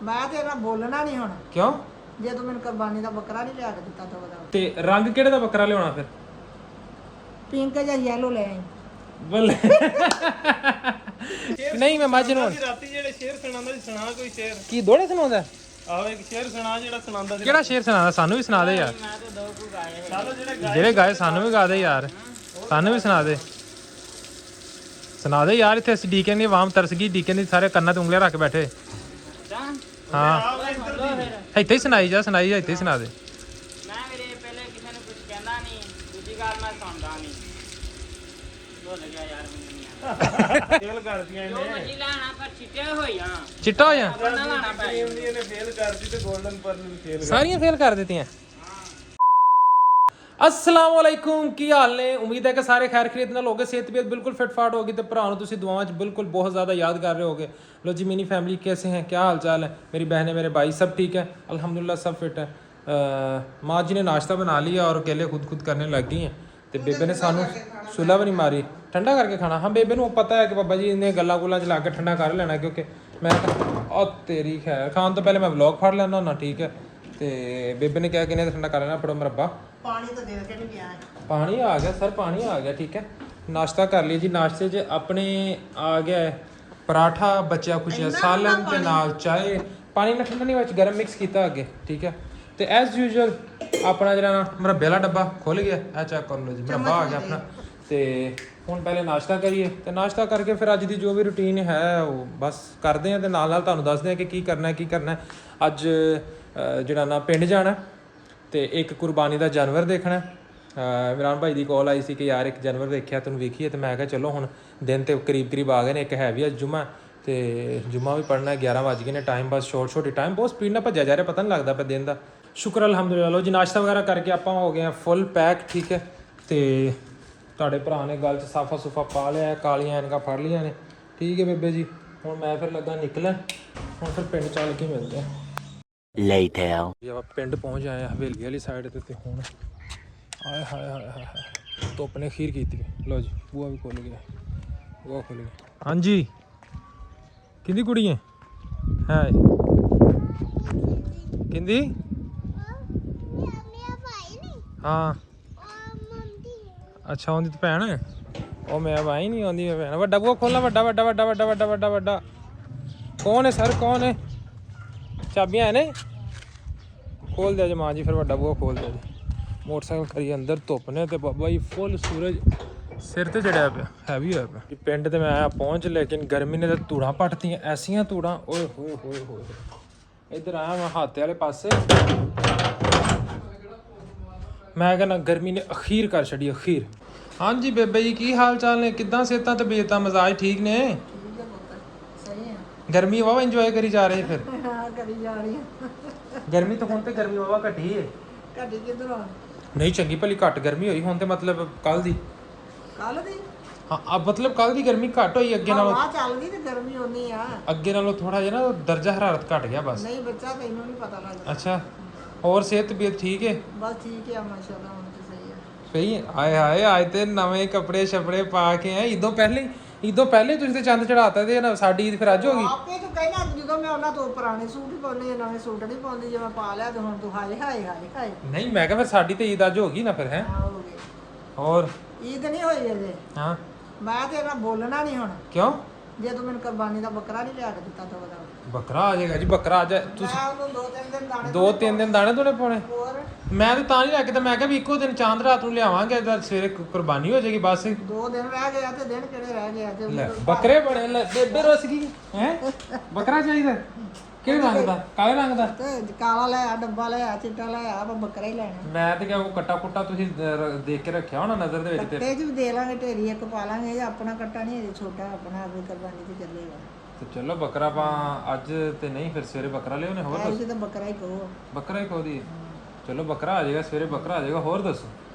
ਮੈਂ ਤੇ ਇਹਨਾਂ ਬੋਲਣਾ ਨਹੀਂ ਹੁਣ ਕਿਉਂ? ਜੇ ਤੂੰ ਮੈਨੂੰ ਕੁਰਬਾਨੀ ਦਾ ਬੱਕਰਾ ਨਹੀਂ ਲਿਆ ਕੇ ਦਿੱਤਾ ਤਾਂ ਉਹਦਾ ਤੇ ਰੰਗ ਕਿਹੜੇ ਦਾ ਬੱਕਰਾ ਲਿਆਉਣਾ ਫਿਰ? ਪਿੰਕ ਜਾਂ ਯੈਲੋ ਲੈ ਆਈ। ਬੱਲੇ ਨਹੀਂ ਮੈਂ ਮੱਝ ਨੂੰ ਰਾਤੀ ਜਿਹੜੇ ਸ਼ੇਰ ਸੁਣਾਉਂਦਾ ਸੀ, ਸੁਣਾ ਕੋਈ ਸ਼ੇਰ। ਕੀ ਦੋੜੇ ਸੁਣਾਉਂਦਾ? ਆਹੋ ਇੱਕ ਸ਼ੇਰ ਸੁਣਾ ਜਿਹੜਾ ਸੁਣਾਉਂਦਾ ਸੀ। ਕਿਹੜਾ ਸ਼ੇਰ ਸੁਣਾਉਂਦਾ? ਸਾਨੂੰ ਵੀ ਸੁਣਾ ਦੇ ਯਾਰ। ਮੈਂ ਤੇ ਦੋ ਕੁ ਗਾਏ। ਚਲੋ ਜਿਹੜੇ ਗਾਏ ਸਾਨੂੰ ਵੀ ਗਾ ਦੇ ਯਾਰ, ਸਾਨੂੰ ਵੀ ਸੁਣਾ ਦੇ। ਸੁਣਾ ਦੇ ਯਾਰ, ਇੱਥੇ ਅਸੀਂ ਡੀਕਨ ਦੀ ਆਵਾਮ ਤਰਸ ਗਈ, ਡੀਕਨ ਦੀ ਸਾਰੇ ਕੰਨਾਂ ਤੇ ਉਂਗਲੀਆਂ ਰੱਖ ਬੈਠੇ। ਹਾਂ ਇੱਥੇ ਹੀ ਸੁਣਾਈ ਜਾ, ਸੁਣਾਈ ਜਾ, ਇੱਥੇ ਹੀ ਸੁਣਾ ਦੇ। ਮੈਂ ਵੀਰੇ ਪਹਿਲੇ ਕਿਸੇ ਨੂੰ ਕੁਝ ਕਹਿੰਦਾ ਨਹੀਂ, ਦੂਜੀ ਗੱਲ ਮੈਂ ਸੁਣਦਾ ਨਹੀਂ। ਭੁੱਲ ਗਿਆ ਯਾਰ ਮੈਨੂੰ। ਫੇਲ ਕਰਦੀਆਂ ਜੋ ਇਹਨੇ। ਮਰਜੀ ਲੈਣਾ ਪਰ ਚਿੱਟੇ ਹੋਈ ਆ ਚਿੱਟਾ ਹੋ ਜਾ। ਬੰਨਾ ਲਾਣਾ ਪੈ ਟੀਮ ਦੀ ਇਹਨੇ ਫੇਲ ਕਰਦੀ ਤੇ 골ਡਨ ਪਰਲ ਵੀ ਫੇਲ ਸਾਰੀਆਂ ਫੇਲ ਕਰ ਦਿੱਤੀਆਂ। अस्सलाम वालेकुम, की हाल ने? उम्मीद है कि सारे खैर खरीद नाल होगे, सेहत भी बिल्कुल फिट फाट होगी तो भरा तुम दुआवां च बिल्कुल बहुत ज़्यादा याद कर रहे होगे। लो जी मेरी फैमिली कैसे हैं, क्या हाल चाल है? मेरी बहनें मेरे भाई सब ठीक है अल्हम्दुलिल्लाह, सब फिट है। माँ जी ने नाश्ता बना लिया और अकेले खुद करने लग गई हैं। तो बेबे ने सानू सुलह भी नहीं मारी ठंडा करके खाना। हाँ बेबे को पता है कि बाबा जी इन्हें गल्लां गुल्लां च ला के ठंडा कर लेना, क्योंकि मैं तेरी खैर खान तो पहले मैं व्लॉग फड़ लेना होना, ठीक है। तो बेबे ने क्या कि इन्हें ठंडा कर लेना। पड़ो मरब्बा ਪਾਣੀ ਤਾਂ ਦੇ ਕੇ ਨਹੀਂ ਗਿਆ पानी आ गया सर, पानी आ गया, ठीक है। नाश्ता कर लिया जी, नाश्ते च अपने आ गया है पराठा बचा कुछ सालन के नाल चाय। पानी ना ठंडा नहीं बच गर्म मिक्स किया अगे, ठीक है। तो एज यूजल अपना जरा मुरब्बे वाला डब्बा खुल गया, ऐ चेक कर लो जी, मुरब्बा आ गया अपना। तो हुण पहले नाश्ता करिए, तो नाश्ता करके फिर अज की जो भी रूटीन है वो बस करते हैं, तो नाल नाल तुहानूं दसदे हैं कि की करना है। अज जिहड़ा ना पिंड जाना ਤੇ ਇੱਕ ਕੁਰਬਾਨੀ ਦਾ ਜਾਨਵਰ ਦੇਖਣਾ। ਇਮਰਾਨ ਭਾਈ ਦੀ ਕਾਲ ਆਈ ਸੀ ਕਿ ਯਾਰ ਇੱਕ ਜਾਨਵਰ ਦੇਖਿਆ, ਤੈਨੂੰ ਵੇਖੀਏ। ਤੇ ਮੈਂ ਕਿਹਾ ਚਲੋ ਹੁਣ ਦਿਨ ਤੇ ਕਰੀਬ ਆ ਗਏ ਨੇ। ਇੱਕ ਹੈ ਵੀ ਅੱਜ ਜੁਮਾ, ਤੇ ਜੁਮਾ ਵੀ ਪੜ੍ਹਨਾ। 11 ਵੱਜ ਗਏ ਨੇ, ਟਾਈਮ ਬਸ ਛੋਟੀ ਟਾਈਮ ਬਹੁਤ ਸਪੀਡ ਨਾਲ ਭੱਜਿਆ ਜਾ ਰਿਹਾ, ਪਤਾ ਨਹੀਂ ਲੱਗਦਾ ਪਿਆ ਦਿਨ ਦਾ। ਸ਼ੁਕਰ ਅਲਹਮਦੁਲਿਲਾ। ਲੋ ਜੀ ਨਾਸ਼ਤਾ ਵਗੈਰਾ ਕਰਕੇ ਆਪਾਂ ਹੋ ਗਏ ਆ ਫੁੱਲ ਪੈਕ, ਠੀਕ ਹੈ। ਤੇ ਤੁਹਾਡੇ ਭਰਾ ਨੇ ਗੱਲ 'ਚ ਸਾਫਾ ਸੁਫਾ ਪਾ ਲਿਆ, ਕਾਲੀਆਂ ਐਨਕਾਂ ਫੜ ਲਈਆਂ ਨੇ, ਠੀਕ ਹੈ ਬੇਬੇ ਜੀ। ਹੁਣ ਮੈਂ ਫਿਰ ਲੱਗਾ ਨਿਕਲਣ, ਹੁਣ ਫਿਰ ਪਿੰਡ ਚੱਲ ਕੇ ਮਿਲਦੇ ਆ। Later. जब आप पिंड पहुंच आए हवेली वाली साइड ते हुण आए हाय हाय हाय धुप्प ने खीर की। लो जी बूआ भी खुल गया, बूआ खुल गया। हाँ जी किंदी कुड़ी है किंदी? हाँ अच्छा आँदी तो भैन है ओ, मैं भाई नहीं आँदी भैन। वड्डा बूआ खोलना, वड्डा वड्डा वड्डा वड्डा वड्डा वड्डा वड्डा। कौन है सर, कौन है? चाबियां है ने, खोल दिया जी माँ जी, फिर वड्डा बूहा खोल दिया जी। मोटरसाइकिल करिए अंदर, धुप ने ते बाबा जी फुल सूरज सिर ते चढ़िया पे, हैवी होया पे। पिंड ते मैं आया पहुंच, लेकिन गर्मी ने तो धूड़ां पटतियां, ऐसियां धूड़ां, ओए होए होए होए। इधर आया मैं हाथे वाले पासे, मैं कहना गर्मी ने अखीर कर छड़ी, अखीर। हाँ जी बेबे जी की हाल चाल ने, किदां सेहतां तबीयतां मजाज ठीक ने? ਸਹੀ ਹੈ। गर्मी वावा इंजॉय करी जा रहे फिर? ਹਾਂ ਕਰੀ ਜਾ ਰਹੀ गर्मी तो हुण ते गर्मी वावा घटी है, ਘੱਟੀ ਕਿਧਰੋਂ नहीं चंगी भली घट गर्मी हुई हुण ते, मतलब कल दी। ਕੱਲ ਦੀ हाँ अब मतलब कल दी गर्मी घट हुई, अगे नालों ਹਵਾ ਚੱਲਦੀ ਤੇ ਗਰਮੀ ਹੋਣੀ ਆ। अगे नालों थोड़ा जिहा ना दर्जा हरारत घट गया बस। ਨਹੀਂ ਬੱਚਾ ਤੈਨੂੰ ਨਹੀਂ ਪਤਾ ਲੱਗਦਾ। अच्छा और सेहत तबीयत ठीक है? ਬਸ ਠੀਕ ਹੈ ਮਾਸ਼ਾਅੱਲਾ, ਹੁਣ ਤੇ ਸਹੀ ਹੈ। सही है। आए हाय आज ते नवे कपड़े शपड़े पा के हैं, ईदों पहले तुसीं ते चंद चढ़ाता ते ना साडी ईद फिर अज हो गई। ਆਪੇ ਤੂੰ ਕਹਿਣਾ ਜਦੋਂ ਮੈਂ ਉਹਨਾਂ ਤੋਂ ਪੁਰਾਣੇ ਸੂਟ ਹੀ ਪਾਉਂਦੀ, ਨਵੇਂ ਸੂਟ ਨਹੀਂ ਪਾਉਂਦੀ। ਜੇ ਮੈਂ ਪਾ ਲਿਆ ਤੇ ਹੁਣ ਤੂੰ ਹਾਏ ਹਾਏ ਹਾਏ ਹਾਏ। नहीं मैं कहा फिर साडी ते ईद अज हो गई ना फिर है। ਹਾਂ ਹੋ ਗਏ। और ਈਦ ਨਹੀਂ ਹੋਈ ਅਜੇ। हाँ ਮੈਂ ਤੇ ਇਹਨਾਂ ਬੋਲਣਾ ਨਹੀਂ ਹੁਣ क्यों? ਜੇ ਤੂੰ ਮੈਨੂੰ ਕੁਰਬਾਨੀ ਦਾ ਬੱਕਰਾ ਨਹੀਂ ਲਿਆ ਕੇ ਦਿੱਤਾ ਤਾਂ ਉਹਦਾ बकरा आ जाएगा जी, बकरा आ जाए। ਮੈਂ ਉਹਨੂੰ 2-3 ਦਿਨ ਦਾਣੇ 2-3 दिन दाने तोड़े पाने। ਹੋਰ ਮੈਂ ਤਾਂ ਤਾਂ ਨਹੀਂ ਲੈ ਕੇ, ਤਾਂ ਮੈਂ ਕਿਹਾ ਵੀ ਇੱਕੋ ਦਿਨ ਚਾਂਦ ਰਾਤ ਨੂੰ ਲਿਆਵਾਂਗੇ ਤਾਂ ਸਵੇਰੇ ਕੁਰਬਾਨੀ ਹੋ ਜਾਏਗੀ ਬਸ। 2 ਦਿਨ ਰਹਿ ਗਏ ਆ ਤੇ ਦਿਨ ਕਿਹੜੇ ਰਹਿ ਗਏ ਆ ਤੇ ਲੈ ਬੱਕਰੇ ਬਣੇ, ਲੈ ਬੇਬੇ ਰੁੱਸ ਗਈ ਹੈ। ਬੱਕਰਾ ਚਾਹੀਦਾ ਕਿਹੜੇ ਰੰਗ ਦਾ? ਕਾਲੇ ਰੰਗ ਦਾ। ਤੇ ਕਾਲਾ ਲੈ ਆ, ਡੱਬਾ ਲੈ ਆ, ਚਿੱਟਾ ਲੈ ਆ, ਆਪਾਂ ਬੱਕਰਾ ਹੀ ਲੈਣਾ। ਮੈਂ ਤੇ ਕਿਹਾ ਉਹ ਕੱਟਾ ਕੁੱਟਾ ਤੁਸੀਂ ਦੇਖ ਕੇ ਰੱਖਿਆ ਹੋਣਾ ਨਜ਼ਰ ਦੇ ਵਿੱਚ ਤੇ। ਕੱਟੇ 'ਚ ਵੀ ਦੇ ਲਾਂਗੇ, ਢੇਰੀ ਇੱਕ ਪਾ ਲਾਂਗੇ। ਇਹ ਆਪਣਾ ਕੱਟਾ ਨਹੀਂ, ਇਹ ਛੋਟਾ ਆਪਣਾ ਆਪਣੀ ਕੁਰਬਾਨੀ ਤੇ ਚੱਲੇਗਾ। ਤੇ ਚਲੋ ਬੱਕਰਾ ਆਪਾਂ ਅੱਜ ਤੇ ਨਹੀਂ, ਫਿਰ ਸਵੇਰੇ ਬੱਕਰਾ ਲਿਆਉਣੇ। ਹੋਰ ਐਸੇ ਦੱਸੋ? ਤਾਂ ਬੱਕਰਾ ਹੀ ਕਹੋ। ਬੱਕਰਾ ਹੀ ਖੋਦੀ। ਚਲੋ ਬੱਕਰਾ ਆ ਜਾਏਗਾ ਸਵੇਰੇ, ਬੱਕਰਾ ਆ ਜਾਏਗਾ। ਹੋਰ ਦੱਸੋ?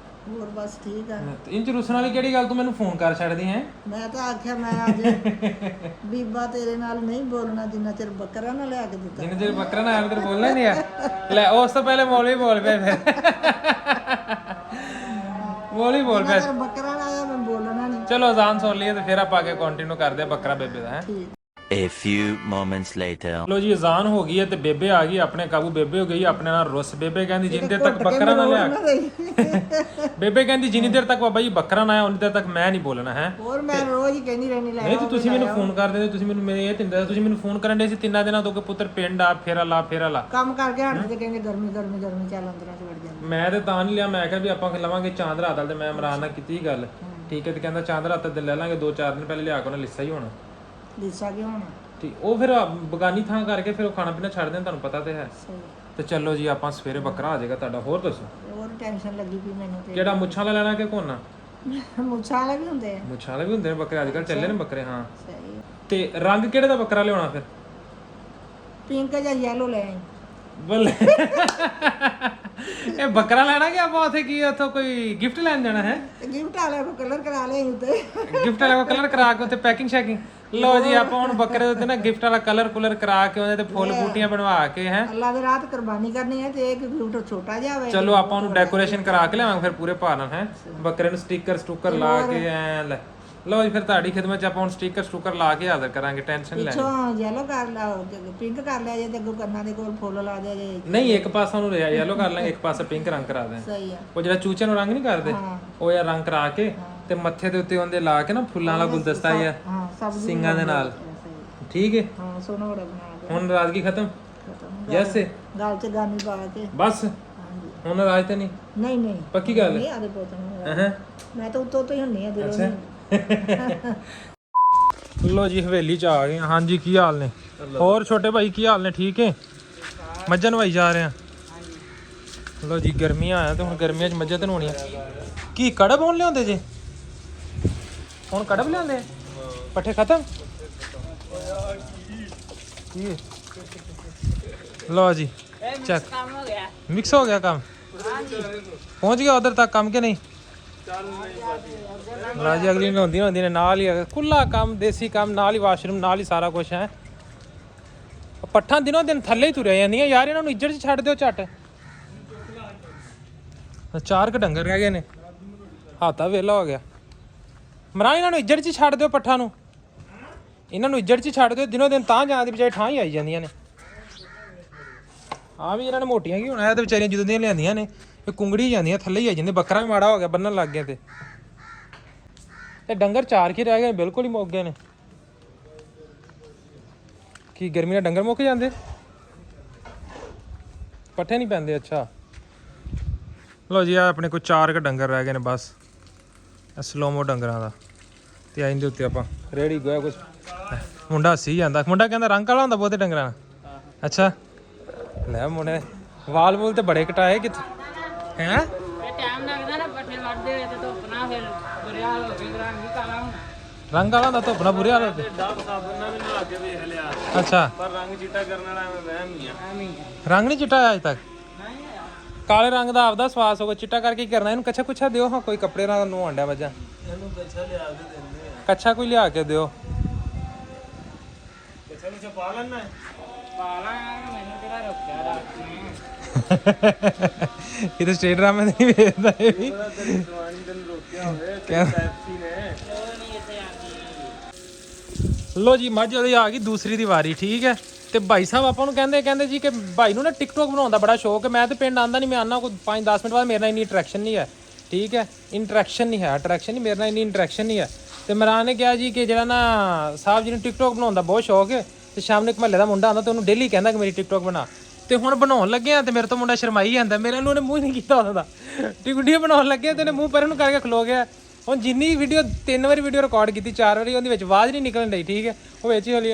ਹੋਰ ਬਸ ਠੀਕ ਆ। ਇੰਜ ਰੁੱਸਣ ਵਾਲੀ ਕਿਹੜੀ ਗੱਲ? ਤੂੰ ਮੈਨੂੰ ਫੋਨ ਕਰ ਛੱਡਦੀ ਹੈ। ਮੈਂ ਤਾਂ ਆਖਿਆ ਮੈਂ ਅੱਜ ਬੀਬਾ ਤੇਰੇ ਨਾਲ ਨਹੀਂ ਬੋਲਣਾ ਜਿੰਨਾ ਚਿਰ ਬੱਕਰਾ ਨਾ ਲਿਆ ਕੇ ਦਿੱਤਾ। ਜਿੰਨੇ ਚਿਰ ਬੱਕਰਾ ਨਾ ਆਇਆ ਤੇਰੇ ਬੋਲਣਾ ਹੀ ਨਹੀਂ ਆ। ਲੈ ਉਸ ਤੋਂ ਪਹਿਲੇ ਮੌਲਵੀ ਬੋਲ ਪਿਆ ਫਿਰ। ਮੌਲਵੀ ਬੋਲ ਪਿਆ। ਅਗਰ ਬੱਕਰਾ ਨਾ ਆਇਆ ਮੈਂ ਬੋਲਣਾ ਨਹੀਂ। ਚਲੋ ਅਜ਼ਾਨ ਸੁਣ ਲਈਏ ਤੇ ਫਿਰ ਆਪਾਂ ਅੱਗੇ ਕੰਟੀਨਿਊ ਕਰਦੇ ਆ ਬੱਕਰਾ ਬੇਬੇ ਦਾ ਹੈ। ਠੀਕ A few moments later. ਲੋ ਜੀ ਅਜ਼ਾਨ ਹੋ ਗਈ ਹੈ ਤੇ ਬੇਬੇ ਆ ਗਈ ਆਪਣੇ ਕਾਬੂ। ਬੇਬੇ ਹੋ ਗਈ ਆਪਣੇ ਨਾਲ ਰੁੱਸ। ਬੇਬੇ ਕਹਿੰਦੀ ਜਿੰਨੀ ਦੇਰ ਤੱਕ ਬੱਕਰਾ ਨਾ ਲਿਆ ਬੇਬੇ ਕਹਿੰਦੀ ਜਿੰਨੀ ਦੇਰ ਤੱਕ ਬਾਬਾ ਜੀ ਬੱਕਰਾ ਨਾ ਆਇਆ ਉਨੀ ਦੇਰ ਤੱਕ ਮੈਂ ਨਹੀਂ ਬੋਲਣਾ ਹੈ। ਹੋਰ ਮੈਂ ਰੋਜ਼ ਹੀ ਕਹਿੰਦੀ ਰਹਿਣੀ ਲੈ ਨਹੀਂ ਤੇ ਤੁਸੀਂ ਮੈਨੂੰ ਫੋਨ ਕਰ ਦਿੰਦੇ। ਤੁਸੀਂ ਮੈਨੂੰ ਮੇਰੇ ਇਹ ਤਿੰਦਾ ਤੁਸੀਂ ਮੈਨੂੰ ਫੋਨ ਕਰਨ ਦੇ ਸੀ 3 ਦਿਨਾਂ ਤੋਂ ਕਿ ਪੁੱਤਰ ਪਿੰਡ ਆ ਫੇਰਾ ਲਾ ਕੰਮ ਕਰਕੇ ਹਟਦੇ ਤੇ ਕਹਿੰਦੇ ਗਰਮੀ ਚੱਲ ਅੰਦਰਾਂ ਚ ਵੜ ਜਾਂਦੀ। ਮੈਂ ਤੇ ਤਾਂ ਨਹੀਂ ਲਿਆ। ਮੈਂ ਕਿਹਾ ਵੀ ਆਪਾਂ ਲਵਾਂਗੇ ਚਾਂਦ ਰਾਤ ਵਾਲ ਤੇ ਮੈਂ ਇਮਰਾਨ ਨਾਲ ਕੀਤੀ ਗੱਲ ਠੀਕ ਹੈ ਤੇ ਕਹਿੰਦਾ ਚਾਂਦ ਰਾਤ ਤੇ ਲੈ ਲਾਂਗੇ 2-4 ਦਿਨ ਪਹਿਲੇ ਲਿਆ ਕੇ ਉਹਨਾਂ ਲਿੱਸਾ ਹੀ ਹੋਣਾ ਲਿੱਸਾ ਕਿਉਂ ਹੋਣਾ ਠੀਕ। ਉਹ ਫਿਰ ਬਗਾਨੀ ਥਾਂ ਕਰਕੇ ਫਿਰ ਉਹ ਖਾਣਾ ਪੀਣਾ ਛੱਡ ਦੇਣ ਤੁਹਾਨੂੰ ਪਤਾ ਤੇ ਹੈ। ਤੇ ਚਲੋ ਜੀ ਆਪਾਂ ਸਵੇਰੇ ਬੱਕਰਾ ਆ ਜਾਏਗਾ ਤੁਹਾਡਾ। ਹੋਰ ਦੱਸੋ ਹੋਰ ਟੈਨਸ਼ਨ ਲੱਗੀ ਪਈ ਮੈਨੂੰ ਤੇ ਕਿਹੜਾ ਮੁੱਛਾਂ ਵਾਲਾ ਲੈਣਾ ਕਿ ਕੋਨਾ? ਮੁੱਛਾਂ ਵਾਲੇ ਵੀ ਹੁੰਦੇ ਆ। ਮੁੱਛਾਂ ਵਾਲੇ ਵੀ ਹੁੰਦੇ ਨੇ ਬੱਕਰੇ ਅੱਜ ਕੱਲ ਚੱਲੇ ਨੇ ਬੱਕਰੇ। ਹਾਂ ਸਹੀ ਤੇ ਰੰਗ ਕਿਹੜੇ ਦਾ ਬੱਕਰਾ ਲਿਆਉਣਾ ਫਿਰ? ਪਿੰਕ ਜਾਂ ਯੈਲੋ ਲੈ ਆਈ। ਬੱਲੇ ਇਹ ਬੱਕਰਾ ਲੈਣਾ ਕਿ ਆਪਾਂ ਉੱਥੇ ਕੀ ਉੱਥੋਂ ਕੋਈ ਗਿਫਟ ਲੈਣ ਜਾਣਾ ਹੈ? ਗਿਫਟ ਵਾਲੇ ਕੋ ਕਲਰ ਕਰਾ ਲਿਆ ਉੱਤੇ। ਗਿਫਟ ਵਾਲਾ ਕਲਰ ਕਰਾ ਕੇ ਉੱਥੇ ਪੈਕਿੰਗ ਸ਼ੈਕਿੰਗ। ਲਓ ਜੀ ਆਪਾਂ ਹੁਣ ਬੱਕਰੇ ਦੇ ਉੱਤੇ ਨਾ ਗਿਫਟ ਵਾਲਾ ਕਲਰ ਕਰਾ ਕੇ ਉਹਦੇ ਤੇ ਫੁੱਲ ਬੂਟੀਆਂ ਬਣਵਾ ਕੇ ਹੈ ਅੱਲਾ ਦੇ ਰਾਤ ਕੁਰਬਾਨੀ ਕਰਨੀ ਹੈ ਤੇ ਇੱਕ ਗਿਫਟ ਛੋਟਾ ਜਿਹਾ ਹੋਵੇ। ਚਲੋ ਆਪਾਂ ਉਹਨੂੰ ਡੈਕੋਰੇਸ਼ਨ ਕਰਾ ਕੇ ਲਿਆਵਾਂਗੇ ਫਿਰ ਪੂਰੇ ਭਾਅ ਨਾਲ ਹੈ। ਬੱਕਰੇ ਨੂੰ ਸਟicker ਲਾ ਕੇ ਐ ਲੈ। ਲਓ ਜੀ ਫਿਰ ਤੁਹਾਡੀ ਖਿਦਮਤ ਚ ਆਪਾਂ ਹੁਣ ਸਟicker ਲਾ ਕੇ ਹਾਜ਼ਰ ਕਰਾਂਗੇ। ਟੈਨਸ਼ਨ ਲੈ ਪਿੱਛੋਂ ਯੈਲੋ ਕਰ ਲਾ ਪਿੰਕ ਕਰ ਲਿਆ ਜੇ ਤੇ ਅੱਗੋਂ ਕੰਨਾਂ ਦੇ ਕੋਲ ਫੁੱਲ ਲਾ ਦਿਆ ਜੇ। ਨਹੀਂ ਇੱਕ ਪਾਸਾ ਉਹਨੂੰ ਯੈਲੋ ਕਰ ਲਾਂਗੇ ਇੱਕ ਪਾਸਾ ਪਿੰਕ ਰੰਗ ਕਰਾ ਦੇ। ਸਹੀ ਆ। ਉਹ ਜਿਹੜਾ ਚੂਚੇ ਨੂੰ ਰੰਗ ਨਹੀਂ ਕਰਦੇ ਉਹ ਯਾਰ ਰੰਗ ਕਰਾ ਕੇ ਤੇ ਮੱਥੇ ਦੇ ਉੱਤੇ ਉਹਦੇ ਲਾ ਕੇ ਨਾ ਫੁੱਲਾਂ ਵਾਲਾ ਗੁਲਦਸਤਾ ਯਾਰ ਹਾਂ ਸਭ ਸਿੰਘਾਂ ਦੇ ਨਾਲ ਠੀਕ ਹੈ। ਹਾਂ ਸੋਨਾ ਬੜਾ ਬਣਾ ਕੇ ਹੁਣ ਨਾਰਾਜ਼ਗੀ ਖਤਮ? ਯੈਸ ਗਾਲ ਚ ਗਾਨੀ ਪਾ ਕੇ ਬਸ ਹੁਣ ਨਾਰਾਜ਼ ਤੇ ਨਹੀਂ? ਨਹੀਂ ਪੱਕੀ ਗੱਲ ਨਹੀਂ ਆਦੇ ਪੋਤਨ ਮੈਂ ਤਾਂ ਉੱਤੋਂ ਤੋਂ ਹੀ ਹੁੰਨੀ ਆ ਦਿਲੋਂ। ਲੋ ਜੀ ਹਵੇਲੀ ਚ ਆ ਗਏ। ਹਾਂਜੀ ਕੀ ਹਾਲ ਨੇ? ਹੋਰ ਛੋਟੇ ਭਾਈ ਕੀ ਹਾਲ ਨੇ? ਠੀਕ ਹੈ। ਮੱਝਾਂ ਨਵਾਈ ਜਾ ਰਹੇ ਆ। ਲੋ ਜੀ ਗਰਮੀਆਂ ਆਇਆ ਤੇ ਹੁਣ ਗਰਮੀਆਂ ਚ ਮੱਝਾਂ ਤੇ ਨਵਾਉਣੀਆਂ। ਕੀ ਕੜਬ ਹੋਣ ਲਿਆਉਂਦੇ ਜੇ? ਹੁਣ ਕੜਬ ਲਿਆਉਂਦੇ ਪੱਠੇ ਖਤਮ? ਕੀ ਲੋ ਜੀ ਚੱਕ ਕੰਮ ਹੋ ਗਿਆ। ਮਿਕਸ ਹੋ ਗਿਆ ਕੰਮ। ਪਹੁੰਚ ਗਿਆ ਉਧਰ ਤੱਕ ਕੰਮ ਕਿ ਨਹੀਂ? ਰਾਜੀ ਅਗਲੀ ਨੂੰ ਹੁੰਦੀ ਨੇ ਨਾਲ ਹੀ ਖੁੱਲਾ ਕੰਮ ਦੇਸੀ ਕੰਮ ਨਾਲ ਹੀ ਵਾਸ਼ਰੂਮ ਨਾਲ ਹੀ ਸਾਰਾ ਕੁਝ ਹੈ। ਪੱਠਾਂ ਦਿਨੋਂ ਦਿਨ ਥੱਲੇ ਹੀ ਤੁਰਿਆ ਜਾਂਦੀਆਂ ਯਾਰ। ਇਹਨਾਂ ਨੂੰ ਇੱਜੜ 'ਚ ਛੱਡ ਦਿਓ ਝੱਟ। 4 ਕ ਡੰਗਰ ਰਹਿ ਗਏ ਨੇ। ਹਾਤਾ ਵੇਲਾ ਹੋ ਗਿਆ। ਮਰਾਂ ਇਹਨਾਂ ਨੂੰ ਇੱਜੜ 'ਚ ਛੱਡ ਦਿਓ ਪੱਠਾਂ ਨੂੰ। ਇਹਨਾਂ ਨੂੰ ਇੱਜੜ 'ਚ ਛੱਡ ਦਿਓ ਦਿਨੋਂ ਦਿਨ ਤਾਂ ਜਾਣ ਦੀ ਬਜਾਏ ਠਾਂ ਹੀ ਆਈ ਜਾਂਦੀਆਂ ਨੇ। ਆ ਵੀ ਇਹਨਾਂ ਨੇ ਮੋਟੀਆਂ ਕੀ ਹੋਣਾ ਇਹ ਤੇ ਵਿਚਾਰੀਆਂ ਜਦੋਂ ਦੀਆਂ ਲਿਆਂਦੀਆਂ ਨੇ ਇਹ ਕੁੰਗੜੀ ਜਾਂਦੀਆਂ ਥੱਲੇ ਹੀ ਆ ਜਾਂਦੇ। ਬੱਕਰਾ ਵੀ ਮਾੜਾ ਹੋ ਗਿਆ ਬੰਨਣ ਲੱਗ ਗਏ ਤੇ ਡੰਗਰ 4 ਕੀ ਰਹਿ ਗਏ ਬਿਲਕੁਲ ਹੀ ਮੁੱਕ ਗਏ ਨੇ। ਕੀ ਗਰਮੀ ਨਾਲ ਡੰਗਰ ਮੁੱਕ ਜਾਂਦੇ? ਪੱਠੇ ਨਹੀਂ ਪੈਂਦੇ? ਅੱਛਾ ਲੋ ਜੀ ਆ ਆਪਣੇ ਕੋਲ 4 ਕ ਡੰਗਰ ਰਹਿ ਗਏ ਨੇ ਬਸ। ਸਲੋਮੋ ਡੰਗਰਾਂ ਦਾ ਤੇ ਆਇੰਦੇ ਦੇ ਉੱਤੇ ਆਪਾਂ ਰੇੜੀ ਗੋਇਆ ਕੁਝ। ਮੁੰਡਾ ਹੱਸੀ ਜਾਂਦਾ। ਮੁੰਡਾ ਕਹਿੰਦਾ ਰੰਗ ਕਾਲਾ ਹੁੰਦਾ ਬਹੁਤੇ ਡੰਗਰਾਂ ਦਾ। ਅੱਛਾ ਲੈ ਮੁੰਡੇ ਵਾਲ ਵੂਲ ਤੇ ਬੜੇ ਕਟਾਏ ਕਿੱਥੇ ਹੈ? ਇਹ ਟਾਈਮ ਲੱਗਦਾ ਨਾ ਪੱਠੇ ਵੱਢਦੇ ਹੋਏ ਤੇ ਧੁੱਪ ਨਾ ਫਿਰ ਬੁਰਿਆ ਹੋ ਕੇ ਰੰਗ ਵੀ ਕਾਲਾ ਹੁੰਦਾ। ਰੰਗ ਕਾਲਾ ਹੁੰਦਾ ਧੁੱਪ ਨਾਲ ਬੁਰੇ ਹਾਲ ਹੁੰਦੇ। ਡਾਬ ਸਾਬਣ ਨਾਲ ਵੀ ਨਹਾ ਕੇ ਵੇਖ ਲਿਆ ਅੱਛਾ ਪਰ ਰੰਗ ਚਿੱਟਾ ਕਰਨ ਵਾਲਾ ਐਵੇਂ ਵਹਿਮ ਹੀ ਆ। ਰੰਗ ਨਹੀਂ ਚਿੱਟਾ ਅਜੇ ਤੱਕ? ਕਾਲੇ ਰੰਗ ਦਾ ਆਪਦਾ ਸਵਾਸ ਹੋਗਾ। ਚਿੱਟਾ ਕਰਕੇ ਕੀ ਕਰਨਾ? ਇਹਨੂੰ ਕੱਛਾ ਕੁੱਛਾ ਦਿਓ ਹਾਂ ਕੋਈ ਕੱਪੜੇ ਨਾਲ ਨੂੰ ਆਂਡਿਆ ਮੱਝਾਂ। ਇਹਨੂੰ ਕੱਛਾ ਲਿਆ ਕੇ ਦਿੰਦੇ ਆ। ਕੱਛਾ ਕੋਈ ਲਿਆ ਕੇ ਦਿਓ। ਕੱਛਾ ਨੂੰ ਪਾ ਲੈਣਾ ਪਾਲਾ ਮੈਨੂੰ ਕਿਹੜਾ ਰੋਕਿਆ ਰਾਤ ਨੇ। ਇਹ ਤਾਂ ਸਟੇਟ ਡਰਾਮੇ ਨਹੀਂ ਵੇਖਦਾ ਇਹ ਵੀ। ਤੇਰੀ ਜਵਾਨੀ ਤੈਨੂੰ ਰੋਕਿਆ ਹੋਵੇ ਤੇ ਪੈਪਸੀ ਨੇ ਉਹ ਨਹੀਂ ਇੱਥੇ ਆਉਂਦੀ। ਲੋ ਜੀ ਮੱਝ ਉਹਦੀ ਆ ਗਈ ਦੂਸਰੀ ਦੀ ਵਾਰੀ ਠੀਕ ਹੈ। ਤੇ ਭਾਈ ਸਾਹਿਬ ਆਪਾਂ ਨੂੰ ਕਹਿੰਦੇ ਜੀ ਕਿ ਭਾਈ ਨੂੰ ਨਾ ਟਿਕਟੋਕ ਬਣਾਉਣ ਦਾ ਬੜਾ ਸ਼ੌਕ ਹੈ। ਮੈਂ ਤੇ ਪਿੰਡ ਆਉਂਦਾ ਨਹੀਂ। ਮੈਂ ਆਉਂਦਾ ਕੋਈ 5-10 ਮਿੰਟ ਬਾਅਦ ਮੇਰੇ ਨਾਲ ਇੰਨੀ ਇੰਟਰੈਕਸ਼ਨ ਨਹੀਂ ਹੈ ਠੀਕ ਹੈ। ਇੰਟਰੈਕਸ਼ਨ ਨਹੀਂ ਹੈ ਅਟਰੈਕਸ਼ਨ ਨਹੀਂ। ਮੇਰੇ ਨਾਲ ਇੰਨੀ ਇੰਟਰੈਕਸ਼ਨ ਨਹੀਂ ਹੈ। ਤੇ ਮਰਾਨ ਨੇ ਕਿਹਾ ਜੀ ਕਿ ਜਿਹੜਾ ਨਾ ਸਾਹਿਬ ਜੀ ਨੂੰ ਟਿਕਟੋਕ ਬਣਾਉਣ ਦਾ ਬਹੁਤ ਸ਼ੌਕ ਹੈ ਤੇ ਸ਼ਾਮ ਨੂੰ ਇੱਕ ਮਹੱਲੇ ਦਾ ਮੁੰਡਾ ਆਉਂਦਾ ਤੇ ਉਹਨੂੰ ਡੇਲੀ ਕਹਿੰਦਾ ਕਿ ਮੇਰੀ ਟਿਕਟੋਕ ਬਣਾ। ਤੇ ਹੁਣ ਬਣਾਉਣ ਲੱਗੇ ਆ ਤੇ ਮੇਰੇ ਤੋਂ ਮੁੰਡਾ ਸ਼ਰਮਾਈ ਜਾਂਦਾ। ਮੇਰੇ ਨੂੰ ਉਹਨੇ ਮੂੰਹ ਨਹੀਂ ਕੀਤਾ ਉਹਦਾ। ਵੀਡੀਓ ਬਣਾਉਣ ਲੱਗੇ ਤੇ ਉਹਨੇ ਮੂੰਹ ਪਰੇ ਨੂੰ ਕਰਕੇ ਖਲੋ ਗਿਆ। ਹੁਣ ਜਿੰਨੀ ਵੀਡੀਓ 3 ਵਾਰੀ ਵੀਡੀਓ ਰਿਕਾਰਡ ਕੀਤੀ 4 ਵਾਰੀ ਉਹਦੇ ਵਿੱਚ ਆਵਾਜ਼ ਨਹੀਂ ਨਿਕਲਣ ਡਈ ਠੀਕ ਹੈ। ਉਹ ਵਿੱਚ ਹੀ ਹੌਲੀ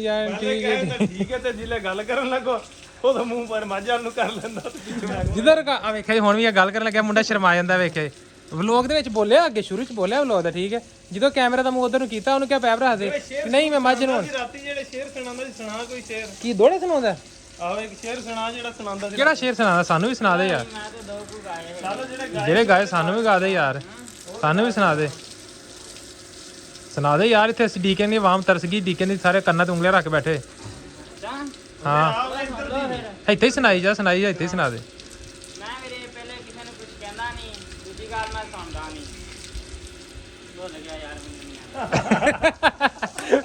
ਯਾਰ ਠੀਕ ਹੈ ਠੀਕ ਹੈ ਤੇ ਜਿਲੇ ਗੱਲ ਕਰਨ ਲੱਗੋ ਉਹਦਾ ਮੂੰਹ ਪਰ ਮਾਝਾਂ ਨੂੰ ਕਰ ਲੈਂਦਾ ਤੇ ਪਿੱਛੇ ਜਿੱਧਰ ਆ ਵੇਖਿਆ ਹੁਣ ਵੀ ਇਹ ਗੱਲ ਕਰਨ ਲੱਗਿਆ ਮੁੰਡਾ ਸ਼ਰਮਾ ਜਾਂਦਾ ਵੇਖਿਆ। ਵਲੋਗ ਦੇ ਵਿੱਚ ਬੋਲਿਆ ਅੱਗੇ ਸ਼ੁਰੂ ਚ ਬੋਲਿਆ ਵਲੋਗ ਦਾ ਠੀਕ ਹੈ। ਜਦੋਂ ਕੈਮਰਾ ਦਾ ਮੂੰਹ ਉਧਰ ਨੂੰ ਕੀਤਾ ਉਹਨੂੰ ਕਿਹਾ ਪੈਪ ਰੱਖ ਦੇ ਨਹੀਂ ਮੈਂ ਮੱਝ ਨੂੰ। ਰਾਤੀ ਜਿਹੜੇ ਸ਼ੇਰ ਸੁਣਾਉਂਦਾ ਸੀ ਸੁਣਾ ਕੋਈ ਸ਼ੇਰ। ਕੀ ਦੋੜੇ ਸੁਣਾਉਂਦਾ? ਆਹੋ ਇੱਕ ਸ਼ੇਰ ਸੁਣਾ ਜਿਹੜਾ ਸੁਣਾਉਂਦਾ ਸੀ। ਕਿਹੜਾ ਸ਼ੇਰ ਸੁਣਾਉਂਦਾ? ਸਾਨੂੰ ਵੀ ਸੁਣਾ ਦੇ ਯਾਰ। ਮੈਂ ਤੇ 2 ਕੁ ਗਾਏ। ਚਲੋ ਜਿਹੜੇ ਗਾਏ ਸਾਨੂੰ ਵੀ ਗਾ ਦੇ ਯਾਰ। ਸਾਨੂੰ ਵੀ ਸੁਣਾ ਦੇ ਯਾਰ। ਇੱਥੇ ਅਸੀਂ ਡੀਕੇ ਦੀ ਆਵਾਮ ਤਰਸ ਗਈ। ਡੀਕੇ ਦੀ ਸਾਰੇ ਕੰਨਾਂ ਤੇ ਉਂਗਲੀਆਂ ਰੱਖ ਕੇ ਬੈਠੇ। ਹਾਂ ਇੱਥੇ ਹੀ ਸੁਣਾਈ ਜਾ ਇੱਥੇ ਹੀ ਸੁਣਾ ਦੇ। ਮੈਂ ਮੇਰੇ ਪਹਿਲੇ ਕਿਸੇ ਨੂੰ ਕੁਝ ਕਹਿੰਦਾ ਨਹੀਂ। ਦੂਜੀ ਗੱਲ ਮੈਂ ਸੁਣਦਾ ਨਹੀਂ। ਭੁੱਲ ਗਿਆ ਯਾਰ ਮੈਨੂੰ ਨਹੀਂ ਆਉਂਦਾ।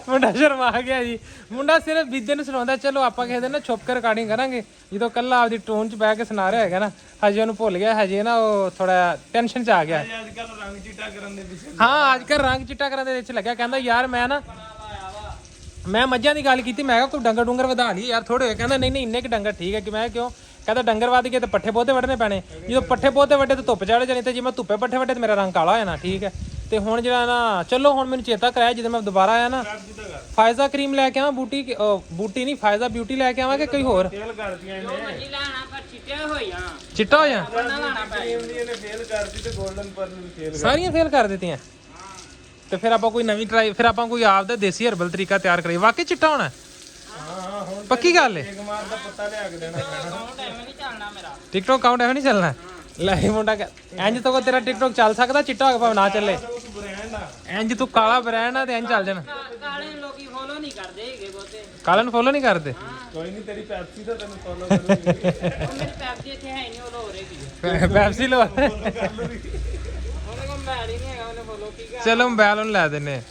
ਮੁੰਡਾ ਸ਼ਰਮਾ ਗਿਆ ਜੀ। ਮੁੰਡਾ ਸਿਰਫ ਬੀਜੇ ਨੂੰ ਸੁਣਾਉਂਦਾ। ਚਲੋ ਆਪਾਂ ਕਿਸੇ ਦਿਨ ਨਾ ਛੁਪ ਕੇ ਰਿਕਾਰਡਿੰਗ ਕਰਾਂਗੇ। ਜਦੋਂ ਕੱਲਾ ਆਪਦੀ ਟੋਨ 'ਚ ਬਹਿ ਕੇ ਸੁਣਾ ਰਿਹਾ ਹੈਗਾ ਨਾ, ਹਜੇ ਉਹਨੂੰ ਭੁੱਲ ਗਿਆ, ਹਜੇ ਨਾ ਉਹ ਥੋੜਾ ਟੈਨਸ਼ਨ 'ਚ ਆ ਗਿਆ। ਅੱਜ ਕੱਲ ਰੰਗ ਚਿੱਟਾ ਕਰਨ ਦੇ ਪਿੱਛੇ ਹਾਂ ਅੱਜ ਕੱਲ ਰੰਗ ਚਿੱਟਾ ਕਰਨ ਦੇ ਵਿੱਚ ਲੱਗਿਆ। ਕਹਿੰਦਾ ਯਾਰ ਮੈਂ ਮੱਝਾਂ ਦੀ ਗੱਲ ਕੀਤੀ, ਮੈਂ ਕਿਹਾ ਕੋਈ ਡੰਗਰ ਡੁੰਗਰ ਵਧਾ ਲਈ ਯਾਰ ਥੋੜੇ ਹੋਏ। ਕਹਿੰਦਾ ਨਹੀਂ ਇੰਨੇ ਕਿ ਡੰਗਰ ਠੀਕ ਹੈ। ਕਿ ਮੈਂ ਕਿਉਂ? ਕਹਿੰਦਾ ਡੰਗਰ ਵੱਧ ਗਏ ਤੇ ਪੱਠੇ ਪੋਤੇ ਵੱਢਣੇ ਪੈਣੇ। ਜਦੋਂ ਪੱਠੇ ਪੋਤੇ ਵੱਡੇ ਤੇ ਧੁੱਪ ਚੜ ਜਾਣੀ, ਤੇ ਜੇ ਮੈਂ ਧੁੱਪੇ ਪੱਠੇ ਵੱਡੇ ਤੇ ਮੇਰਾ ਰੰਗ ਕਾਲਾ ਹੋ ਜਾਣਾ। ਠੀਕ ਹੈ। ਤੇ ਹੁਣ ਜਿਹੜਾ ਨਾ ਚਲੋ ਹੁਣ ਮੈਨੂੰ ਚੇਤਾ ਕਰਾਇਆ ਜਦੋਂ ਮੈਂ ਦੁਬਾਰਾ ਆਇਆ ਨਾ, ਫਾਇਜ਼ਾ ਕਰੀਮ ਲੈ ਕੇ ਆਵਾਂ, ਬੂਟੀ ਨਹੀਂ ਫਾਇਜ਼ਾ ਬਿਊਟੀ ਲੈ ਕੇ ਆਵਾਂ ਕਿ ਕੋਈ ਹੋਰ? ਫੇਲ ਕਰਦੀਆਂ ਇਹਨੇ ਮੱਜੀ ਲੈਣਾ ਪਰ ਚਿੱਟੇ ਹੋਈ ਆ ਚਿੱਟਾ ਹੋ ਜਾ। ਬੰਨਾ ਲਾਣਾ ਪੈ ਇਹਨੇ ਫੇਲ ਕਰਤੀ ਤੇ 골ਡਨ ਪਰਲ ਵੀ ਫੇਲ ਸਾਰੀਆਂ ਫੇਲ ਕਰ ਦਿੱਤੀਆਂ। ਤੇ ਫਿਰ ਆਪਾਂ ਕੋਈ ਨਵੀਂ ਟਰਾਈ, ਫਿਰ ਆਪਾਂ ਕੋਈ ਆਪਦਾ ਦੇਸੀ ਹਰਬਲ ਤਰੀਕਾ ਤਿਆਰ ਕਰੀਏ। ਵਾਕਈ ਚਿੱਟਾ ਹੋਣਾ ਪੱਕੀ ਗੱਲ ਏ। ਕੁਮਾਰ ਦਾ ਪੱਤਾ ਲਿਆ ਕੇ ਦੇਣਾ ਅਕਾਊਂਟ ਐਵੇਂ ਨਹੀਂ ਚੱਲਣਾ ਮੇਰਾ। ਟਿਕਟੋਕ ਅਕਾਊਂਟ ਐਵੇਂ ਨਹੀਂ ਚੱਲਣਾ। ਲੈ ਇਹ ਮੁੰਡਾ ਇੰਜ ਤੋਂ ਤੇਰਾ ਟਿਕਟੋਕ ਚੱਲ ਸਕਦਾ, ਚਿੱਟਾ ਹੋ ਕੇ ਭਾਵੇਂ ਨਾ ਚੱਲੇ। ਬ੍ਰਾਂਡ ਆ ਇੰਜ ਤੂੰ ਕਾਲਾ ਬ੍ਰਾਂਡ ਆ ਤੇ ਇੰਜ ਚੱਲ ਜਾਣਾ। ਕਾਲੇ ਲੋਕੀ ਫੋਲੋ ਨਹੀਂ ਕਰਦੇ ਹੈਗੇ ਬਹੁਤੇ। ਕਾਲੇ ਨੂੰ ਫੋਲੋ ਨਹੀਂ ਕਰਦੇ। ਕੋਈ ਨਹੀਂ ਤੇਰੀ ਪੈਪਸੀ ਤਾਂ ਤੈਨੂੰ ਫੋਲੋ ਕਰੂਗੀ ਉਹ ਮੇਰੀ ਪੈਪ ਦੀ ਇੱਥੇ ਹੈ ਨਹੀਂ, ਉਹ ਲੋ ਰਹੇਗੀ। ਪੈਪਸੀ ਲੋ। ਉਹਨੇ ਕੋਲ ਮੈਲ ਹੀ ਨਹੀਂ ਹੈਗਾ, ਉਹਨੇ ਫੋਲੋ ਕੀ ਕਰ। ਚਲੋ ਮੋਬਾਈਲ ਉਹਨੂੰ ਲੈ ਦਿੰਨੇ।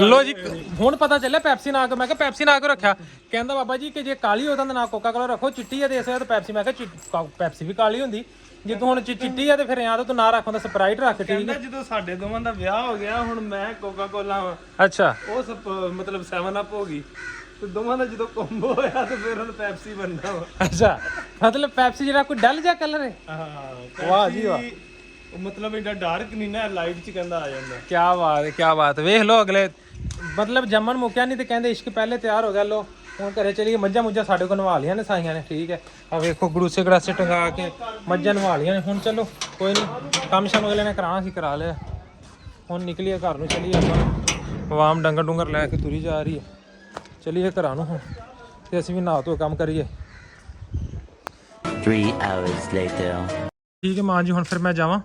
ਲੋ ਜੀ ਹੁਣ ਪਤਾ ਚੱਲਿਆ ਪੈਪਸੀ ਨਾ ਕਿਉਂ। ਮੈਂ ਕਿਹਾ ਪੈਪਸੀ ਨਾ ਕਿਉਂ ਰੱਖਿਆ? ਕਹਿੰਦਾ ਬਾਬਾ ਜੀ ਕਿ ਜੇ ਕਾਲੀ ਹੋ ਤਾਂ ਨਾ ਕੋਕਾ ਕੋਲਾ ਰੱਖੋ, ਚਿੱਟੀ ਆ ਤੇ ਇਸ ਤਾਂ ਪੈਪਸੀ। ਮੈਂ ਕਿਹਾ ਪੈਪਸੀ ਵੀ ਕਾਲੀ ਹੁੰਦੀ, ਜੇ ਤੂੰ ਹੁਣ ਚਿੱਟੀ ਆ ਤੇ ਫਿਰ ਜਾਂ ਤਾਂ ਤੂੰ ਨਾ ਰੱਖੋ ਤਾਂ ਸਪਰਾਈਟ ਰੱਖ। ਠੀਕ ਕਹਿੰਦਾ ਜਦੋਂ ਸਾਡੇ ਦੋਵਾਂ ਦਾ ਵਿਆਹ ਹੋ ਗਿਆ, ਹੁਣ ਮੈਂ ਕੋਕਾ ਕੋਲਾ ਵਾਂ, ਅੱਛਾ ਉਹ ਮਤਲਬ 7 ਅਪ ਹੋ ਗਈ, ਤੇ ਦੋਵਾਂ ਦਾ ਜਦੋਂ ਕੰਬੋ ਹੋਇਆ ਤੇ ਫਿਰ ਹੁਣ ਪੈਪਸੀ ਬਣਦਾ ਵਾ। ਅੱਛਾ ਮਤਲਬ ਪੈਪਸੀ ਜਿਹੜਾ ਕੋਈ ਡਲ ਜਿਹਾ ਕਲਰ ਹੈ। ਹਾਂ ਵਾਹ ਜੀ ਵਾਹ। ਉਹ ਮਤਲਬ ਇਹਦਾ ਡਾਰਕ ਨਹੀਂ ਨਾ, ਲਾਈਟ ਚ ਕਹਿੰਦਾ ਆ ਜਾਂਦਾ। ਕੀ ਬਾਤ ਹੈ, ਕੀ ਬਾਤ ਹੈ। ਵੇਖ ਲੋ ਅਗਲੇ ਮਤਲਬ ਜੰਮਣ ਮੁੱਕਿਆ ਨਹੀਂ ਤੇ ਕਹਿੰਦੇ ਇਸ਼ਕ ਪਹਿਲੇ ਤਿਆਰ ਹੋ ਗਿਆ। ਲੋ ਹੁਣ ਘਰੇ ਚਲੀਏ, ਮੱਝਾਂ ਮੁੱਝਾਂ ਸਾਡੇ ਕੋਲ ਨਵਾ ਲੀਆਂ ਨੇ ਸਾਈਆਂ ਨੇ। ਠੀਕ ਹੈ। ਆ ਵੇਖੋ ਗੜੂਸੇ ਗੜਾਸੇ ਟੰਗਾ ਕੇ ਮੱਝਾਂ ਨਵਾ ਲੀਆਂ ਨੇ। ਹੁਣ ਚਲੋ ਕੋਈ ਨਹੀਂ, ਕੰਮ ਸ਼ਮ ਅਗਲੇ ਨੇ ਕਰਾਉਣਾ ਸੀ ਕਰਾ ਲਿਆ। ਹੁਣ ਨਿਕਲੀਏ ਘਰ ਨੂੰ, ਚਲੀਏ ਆਪਾਂ। ਆਵਾਮ ਡੰਗਰ ਡੁੰਗਰ ਲੈ ਕੇ ਤੁਰੀ ਜਾ ਰਹੀ ਹੈ। ਚਲੀਏ ਘਰਾਂ ਨੂੰ ਹੁਣ, ਤੇ ਅਸੀਂ ਵੀ ਨਹਾ ਧੋ ਕੰਮ ਕਰੀਏ। 3 hours later. ਠੀਕ ਹੈ ਮਾਂ ਜੀ, ਹੁਣ ਫਿਰ ਮੈਂ ਜਾਵਾਂ।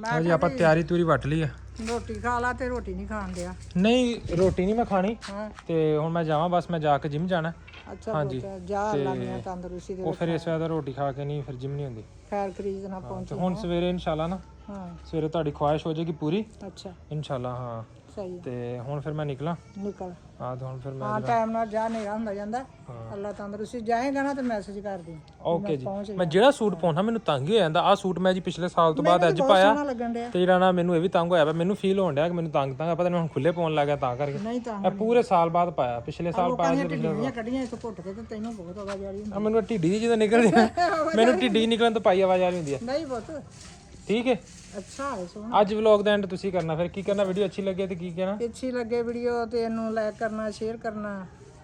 ਮੈਂ ਜੀ ਆਪਾਂ ਤਿਆਰੀ ਤੂਰੀ ਵੱਟ ਲਈ ਹੈ। ਰੋਟੀ ਖਾ ਲਾ ਤੇ ਰੋਟੀ ਨਹੀਂ ਖਾਣ ਦਿਆ। ਨਹੀਂ ਰੋਟੀ ਨਹੀਂ ਮੈਂ ਖਾਣੀ, ਹਾਂ ਤੇ ਹੁਣ ਮੈਂ ਜਾਵਾਂ ਬਸ। ਮੈਂ ਜਾ ਕੇ ਜਿਮ ਜਾਣਾ। ਅੱਛਾ ਹਾਂਜੀ। ਪੁੱਤ, ਜਾ ਅੱਲਾ ਮੀਆਂ ਤੰਦਰੁਸਤੀ ਦੇ ਉਹ ਫਿਰ ਇਸ ਵਾਰ ਰੋਟੀ ਖਾ ਕੇ ਨਹੀਂ ਫਿਰ ਜਿਮ ਨਹੀਂ ਹੁੰਦੀ। ਖੈਰ ਖਰੀਦ ਨਾ ਤੇ ਪਹੁੰਚੇ। ਹੁਣ ਸਵੇਰੇ ਇਨਸ਼ਾਅੱਲਾ ਨਾ, ਹਾਂ ਸਵੇਰੇ ਤੁਹਾਡੀ ਖੁਆਇਸ਼ ਹੋ ਜਾਏਗੀ ਪੂਰੀ ਅੱਛਾ ਇਨਸ਼ਾਅੱਲਾ। ਹਾਂ ਸਹੀ ਹੈ, ਤੇ ਹੁਣ ਫਿਰ ਮੈਂ ਨਿਕਲਾਂ। ਨਿਕਲ। ਹਾਂ ਤੇ ਹੁਣ ਫਿਰ ਮੈਂ ਹਾਂ ਟਾਈਮ ਨਾਲ ਜਾ, ਨੇਰਾ ਹੁੰਦਾ ਜਾਂਦਾ। ਅੱਲਾ ਤੰਦਰੁਸਤੀ, ਜਾਏਗਾ ਨਾ ਤੇ ਮੈਸੇਜ ਕਰ ਦੀ। ਓਕੇ ਜੀ। ਮੈਂ ਜਿਹੜਾ ਸੂਟ ਪਾਉਣਾ ਮੈਨੂੰ ਤੰਗ ਹੀ ਹੋ ਜਾਂਦਾ। ਆਹ ਸੂਟ ਮੈਂ ਜੀ ਪਿਛਲੇ ਸਾਲ ਤੋਂ ਬਾਅਦ ਅੱਜ ਪਾਇਆ, ਸੋਹਣਾ ਲੱਗਣ ਡਿਆ। ਤੇ ਜਿਹੜਾ ਨਾ ਮੈਨੂੰ ਇਹ ਵੀ ਤੰਗ ਹੋਇਆ ਪਿਆ। ਮੈਨੂੰ ਫੀਲ ਹੋਣ ਡਿਆ ਕਿ ਮੈਨੂੰ ਤੰਗ ਪਤਾ ਨਹੀਂ ਹੁਣ ਖੁੱਲੇ ਪਾਉਣ ਲੱਗਾ ਤਾਂ ਕਰਕੇ। ਨਹੀਂ ਤਾਂ ਮੈਂ ਪੂਰੇ ਸਾਲ ਬਾਅਦ ਪਾਇਆ, ਪਿਛਲੇ ਸਾਲ ਪਾਇਆ ਸੀ। ਢਿੱਡੀਆਂ ਕੱਢੀਆਂ ਇੱਕ ਘੁੱਟ ਕੇ, ਤੇ ਤੈਨੂੰ ਬਹੁਤ ਆਵਾਜ਼ ਆ ਰਹੀ ਹੁੰਦੀ। ਮੈਨੂੰ ਢਿੱਡੀ ਦੀ ਜਦੋਂ ਨਿਕਲਦੀ ਮੈਨੂੰ ਢਿੱਡੀ ਨਿਕਲਣ ਤੋਂ ਪਾਈ ਆਵਾਜ਼ ਆ ਰਹੀ ਹੁੰਦੀ ਹੈ। ਨਹੀਂ ਪੁੱਤ, ਠੀਕ ਹੈ। ਅੱਛਾ ਹੈ, ਸੋਹਣਾ। ਅੱਜ ਵਲੌਗ ਦਾ ਐਂਡ ਤੁਸੀਂ ਕਰਨਾ, ਫਿਰ ਕੀ ਕਰਨਾ? ਵੀਡੀਓ ਅੱਛੀ ਲੱਗੇ ਤੇ ਕੀ ਕਹਿਣਾ? ਅੱਛੀ ਲੱਗੇ ਵੀਡੀਓ ਤੇ ਇਹਨੂੰ ਲਾਈਕ ਕਰਨਾ, ਸ਼ੇਅਰ ਕਰਨਾ,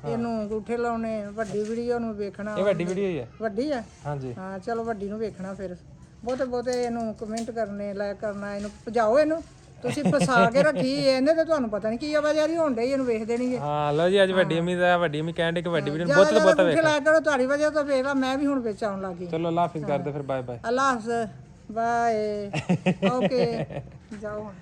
ਇਹਨੂੰ ਅੰਗੂਠੇ ਲਾਉਣੇ। ਵੱਡੀ ਵੀਡੀਓ ਨੂੰ ਵੇਖਣਾ। ਇਹ ਵੱਡੀ ਵੀਡੀਓ ਹੀ ਹੈ। ਵੱਡੀ ਹੈ? ਹਾਂਜੀ ਹਾਂ ਚਲੋ ਵੱਡੀ ਨੂੰ ਵੇਖਣਾ। ਫਿਰ ਬਹੁਤੇ ਬਹੁਤੇ ਇਹਨੂੰ ਕਮੈਂਟ ਕਰਨੇ, ਲਾਈਕ ਕਰਨਾ। ਇਹਨੂੰ ਭਜਾਓ, ਇਹਨੂੰ ਤੁਸੀਂ ਫਸਾ ਕੇ ਰੱਖੀ ਇਹਨੇ, ਤੇ ਤੁਹਾਨੂੰ ਪਤਾ ਨਹੀਂ ਕੀ ਆਵਾਜ਼ ਆ ਰਹੀ ਹੋਣ ਡਈ। ਇਹਨੂੰ ਵੇਖਦੇ ਨਹੀਂਗੇ। ਹਾਂ ਲਓ ਜੀ, ਅੱਜ ਵੱਡੀ ਅਮੀ ਦਾ ਵੱਡੀ ਅਮੀ ਕਹਿਣ ਦੇ ਕਿ ਵੱਡੀ ਵੀਡੀਓ ਬਹੁਤ ਬਹੁਤ ਵੇਖ। ਲਾਈਕ ਕਰੋ, ਤੁਹਾਡੀ ਵਜ੍ਹਾ ਤੋਂ ਵੇਖ ਲਾ ਮੈਂ ਵੀ ਹੁਣ ਵਿੱਚ ਆਉਣ ਲੱਗੀ। ਚਲੋ ਅੱਲਾ ਹਾਫਿਜ਼ ਕਰਦੇ ਫਿਰ, ਬਾਏ ਬਾਏ। ਅੱਲਾ ਹਾਫਿਜ਼, ਬਾਏ। ਓਕੇ ਜਾਓ ਹੁਣ।